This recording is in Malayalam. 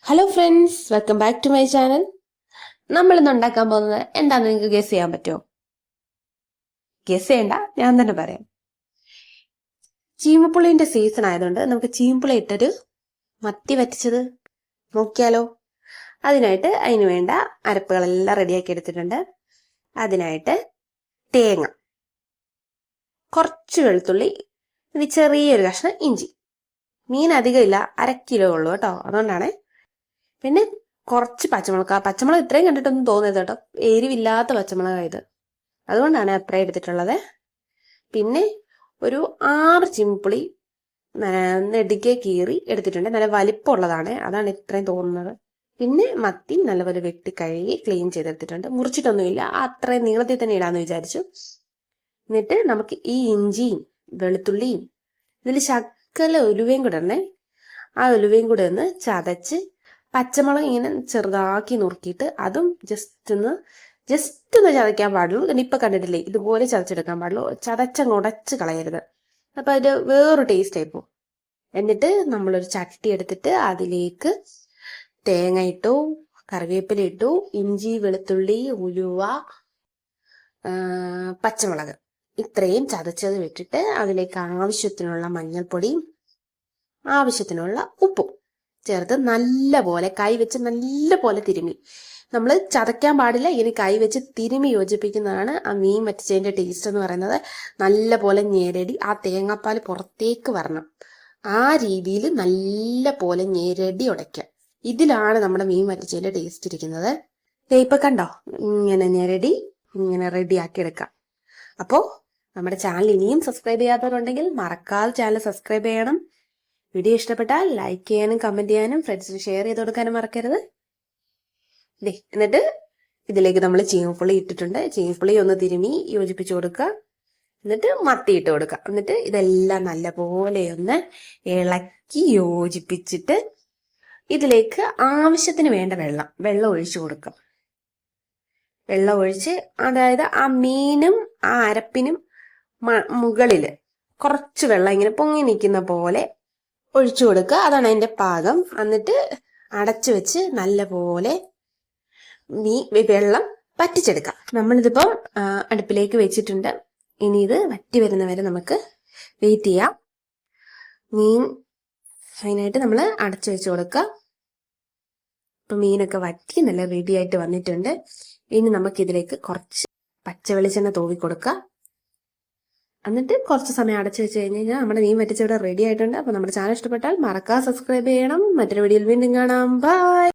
Hello friends, welcome back to my channel. നമ്മളിന്ന് ഉണ്ടാക്കാൻ പോകുന്നത് എന്താണെന്ന് നിങ്ങൾക്ക് ഗസ് ചെയ്യാൻ പറ്റുമോ? ഗസ് ചെയ്യണ്ട, ഞാൻ തന്നെ പറയാം. ചീമപ്പുളിന്റെ സീസൺ ആയതുകൊണ്ട് നമുക്ക് ചീമപ്പുളി ഇട്ടൊരു മത്തി വറ്റിച്ചത് നോക്കിയാലോ? അതിന് വേണ്ട അരപ്പുകളെല്ലാം റെഡിയാക്കി എടുത്തിട്ടുണ്ട്. അതിനായിട്ട് തേങ്ങ, കുറച്ച് വെളുത്തുള്ളി, ഇനി ചെറിയൊരു കഷ്ണം ഇഞ്ചി. മീൻ അധികം ഇല്ല, 1/2 കിലോ ഉള്ളൂ കേട്ടോ, അതുകൊണ്ടാണ്. പിന്നെ കുറച്ച് പച്ചമുളക്. പച്ചമുളക് ഇത്രയും കണ്ടിട്ടൊന്നും തോന്നരുത് കേട്ടോ, എരിവില്ലാത്ത പച്ചമുളകായത്, അതുകൊണ്ടാണ് അത്രയും എടുത്തിട്ടുള്ളത്. പിന്നെ ഒരു 6 ചിമ്പിളി നെടുകെ കീറി എടുത്തിട്ടുണ്ട്. നല്ല വലിപ്പമുള്ളതാണ്, അതാണ് ഇത്രയും തോന്നുന്നത്. പിന്നെ മത്തി നല്ലപോലെ വെട്ടി കഴുകി ക്ലീൻ ചെയ്തെടുത്തിട്ടുണ്ട്. മുറിച്ചിട്ടൊന്നുമില്ല, അത്രയും നീളത്തിൽ തന്നെ ഇടാന്ന് വിചാരിച്ചു. എന്നിട്ട് നമുക്ക് ഈ ഇഞ്ചിയും വെളുത്തുള്ളിയും ഇതിൽ ശക്കല ഉലുവയും കൂടെ ഇടണേ. ആ ഉലുവയും കൂടെ ഒന്ന് ചതച്ച്, പച്ചമുളക് ഇങ്ങനെ ചെറുതാക്കി നുറുക്കിയിട്ട് അതും ജസ്റ്റ് ഒന്ന് ചതയ്ക്കാൻ പാടുള്ളൂ. ഇപ്പൊ കണ്ടിട്ടില്ലേ, ഇതുപോലെ ചതച്ചെടുക്കാൻ പാടുള്ളൂ. ചതച്ചങ്ങുടച്ച് കളയരുത്, അപ്പൊ അതിന്റെ വേറൊരു ടേസ്റ്റ് ആയിപ്പോ. എന്നിട്ട് നമ്മളൊരു ചട്ടി എടുത്തിട്ട് അതിലേക്ക് തേങ്ങ ഇട്ടു, കറിവേപ്പില ഇട്ടു, ഇഞ്ചി വെളുത്തുള്ളി ഉലുവ പച്ചമുളക് ഇത്രയും ചതച്ചത് വിട്ടിട്ട് അതിലേക്ക് ആവശ്യത്തിനുള്ള മഞ്ഞൾപ്പൊടിയും ആവശ്യത്തിനുള്ള ഉപ്പും ചേർത്ത് നല്ലപോലെ കൈവച്ച് നല്ലപോലെ തിരുമ്മി. നമ്മൾ ചതയ്ക്കാൻ പാടില്ല, ഇങ്ങനെ കൈവച്ച് തിരുമ്മി യോജിപ്പിക്കുന്നതാണ് ആ മീൻ വറ്റിച്ചതിന്റെ ടേസ്റ്റ് എന്ന് പറയുന്നത്. നല്ലപോലെ ഞെരടി ആ തേങ്ങാപ്പാൽ പുറത്തേക്ക് വരണം, ആ രീതിയിൽ നല്ലപോലെ ഞെരടി ഉടയ്ക്കുക. ഇതിലാണ് നമ്മുടെ മീൻ വറ്റിച്ചതിന്റെ ടേസ്റ്റ് ഇരിക്കുന്നത്. ഇപ്പൊ കണ്ടോ, ഇങ്ങനെ ഞെരടി ഇങ്ങനെ റെഡിയാക്കി എടുക്കാം. അപ്പോൾ നമ്മുടെ ചാനൽ ഇനിയും സബ്സ്ക്രൈബ് ചെയ്യാത്തവരുണ്ടെങ്കിൽ മറക്കാതെ ചാനൽ സബ്സ്ക്രൈബ് ചെയ്യണം. വീഡിയോ ഇഷ്ടപ്പെട്ടാൽ ലൈക്ക് ചെയ്യാനും കമന്റ് ചെയ്യാനും ഫ്രണ്ട്സിന് ഷെയർ ചെയ്ത് കൊടുക്കാനും മറക്കരുത്. എന്നിട്ട് ഇതിലേക്ക് നമ്മൾ ചീമപ്പുളി ഇട്ടിട്ടുണ്ട്. ചീമപ്പുളി ഒന്ന് തിരുമ്മി യോജിപ്പിച്ചു കൊടുക്കുക. എന്നിട്ട് മത്തി ഇട്ട് കൊടുക്കുക. എന്നിട്ട് ഇതെല്ലാം നല്ലപോലെ ഒന്ന് ഇളക്കി യോജിപ്പിച്ചിട്ട് ഇതിലേക്ക് ആവശ്യത്തിന് വേണ്ട വെള്ളം ഒഴിച്ചു കൊടുക്കുക. വെള്ളം ഒഴിച്ച്, അതായത് ആ മീനും ആ അരപ്പിനും മുകളില് കുറച്ച് വെള്ളം ഇങ്ങനെ പൊങ്ങി നിൽക്കുന്ന പോലെ ഒഴിച്ചു കൊടുക്കുക. അതാണ് അതിന്റെ പാകം. എന്നിട്ട് അടച്ചു വെച്ച് നല്ലപോലെ വെള്ളം വറ്റിച്ചെടുക്കാം. നമ്മളിതിപ്പം അടുപ്പിലേക്ക് വെച്ചിട്ടുണ്ട്. ഇനി ഇത് വറ്റി വരുന്നവരെ നമുക്ക് വെയിറ്റ് ചെയ്യാം. മീൻ അതിനായിട്ട് നമ്മൾ അടച്ചു വെച്ച് കൊടുക്കുക. ഇപ്പൊ മീനൊക്കെ വറ്റി നല്ല റെഡി ആയിട്ട് വന്നിട്ടുണ്ട്. ഇനി നമുക്കിതിലേക്ക് കുറച്ച് പച്ച വെളിച്ചെണ്ണ തൂവി കൊടുക്കാം. എന്നിട്ട് കുറച്ച് സമയം അടച്ചു വെച്ച് കഴിഞ്ഞ് കഴിഞ്ഞാൽ നമ്മുടെ മീൻ വറ്റിച്ച് ഇവിടെ റെഡി ആയിട്ടുണ്ട്. അപ്പോൾ നമ്മുടെ ചാനൽ ഇഷ്ടപ്പെട്ടാൽ മറക്കാതെ സബ്സ്ക്രൈബ് ചെയ്യണം. മറ്റൊരു വീഡിയോയിൽ വീണ്ടും കാണാം. ബൈ.